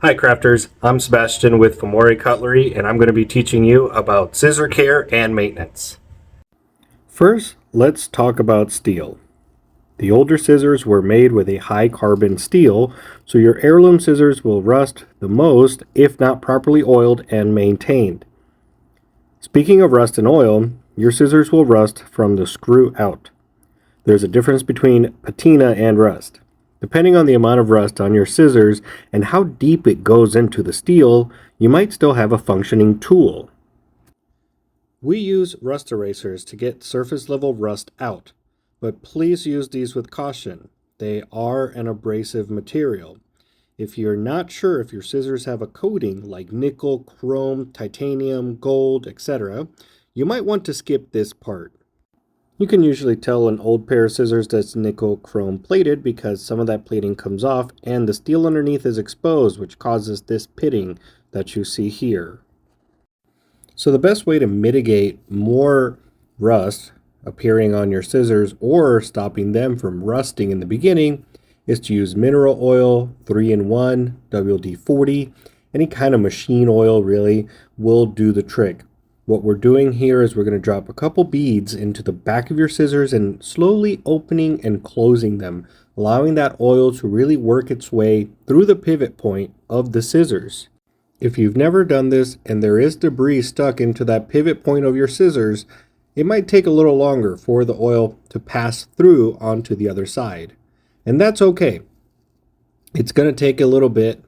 Hi crafters, I'm Sebastian with Famoré Cutlery and I'm going to be teaching you about scissor care and maintenance. First, let's talk about steel. The older scissors were made with a high carbon steel, so your heirloom scissors will rust the most if not properly oiled and maintained. Speaking of rust and oil, your scissors will rust from the screw out. There's a difference between patina and rust. Depending on the amount of rust on your scissors and how deep it goes into the steel, you might still have a functioning tool. We use rust erasers to get surface level rust out, but please use these with caution. They are an abrasive material. If you're not sure if your scissors have a coating like nickel, chrome, titanium, gold, etc., you might want to skip this part. You can usually tell an old pair of scissors that's nickel chrome plated because some of that plating comes off and the steel underneath is exposed, which causes this pitting that you see here. So the best way to mitigate more rust appearing on your scissors or stopping them from rusting in the beginning is to use mineral oil, 3-in-1, WD-40, any kind of machine oil really will do the trick. What we're doing here is we're going to drop a couple beads into the back of your scissors and slowly opening and closing them, allowing that oil to really work its way through the pivot point of the scissors. If you've never done this and there is debris stuck into that pivot point of your scissors, it might take a little longer for the oil to pass through onto the other side. And that's okay. It's going to take a little bit,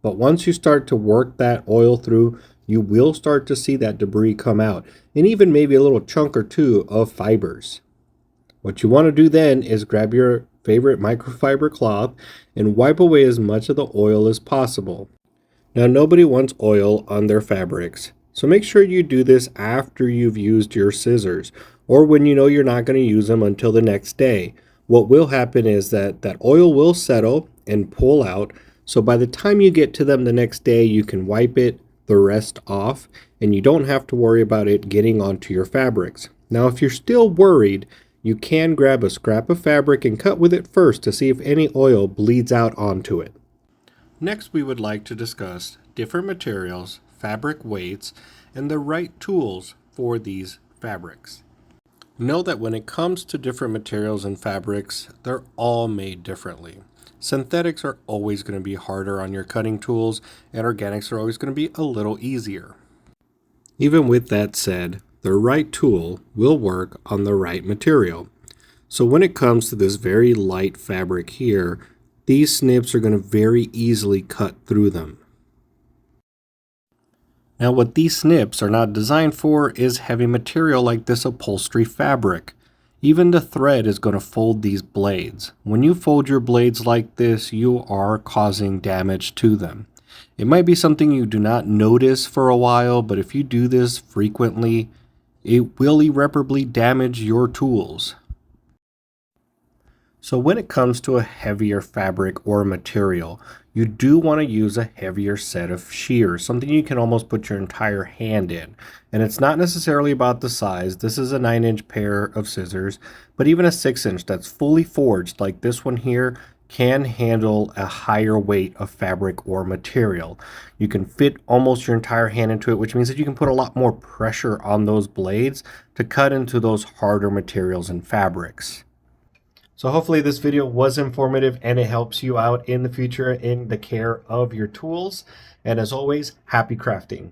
but once you start to work that oil through, you will start to see that debris come out, and even maybe a little chunk or two of fibers. What you want to do then is grab your favorite microfiber cloth and wipe away as much of the oil as possible. Now, nobody wants oil on their fabrics, so make sure you do this after you've used your scissors, or when you know you're not going to use them until the next day. What will happen is that oil will settle and pull out, so by the time you get to them the next day, you can wipe the rest off and you don't have to worry about it getting onto your fabrics. Now, if you're still worried, you can grab a scrap of fabric and cut with it first to see if any oil bleeds out onto it. Next, we would like to discuss different materials, fabric weights, and the right tools for these fabrics. Know that when it comes to different materials and fabrics, they're all made differently. Synthetics are always going to be harder on your cutting tools, and organics are always going to be a little easier. Even with that said, the right tool will work on the right material. So when it comes to this very light fabric here, these snips are going to very easily cut through them. Now, what these snips are not designed for is heavy material like this upholstery fabric. Even the thread is going to fold these blades. When you fold your blades like this, you are causing damage to them. It might be something you do not notice for a while, but if you do this frequently, it will irreparably damage your tools. So when it comes to a heavier fabric or material, you do want to use a heavier set of shears, something you can almost put your entire hand in. And it's not necessarily about the size. This is a 9-inch pair of scissors, but even a 6-inch that's fully forged like this one here can handle a higher weight of fabric or material. You can fit almost your entire hand into it, which means that you can put a lot more pressure on those blades to cut into those harder materials and fabrics. So hopefully this video was informative and it helps you out in the future in the care of your tools. And as always, happy crafting.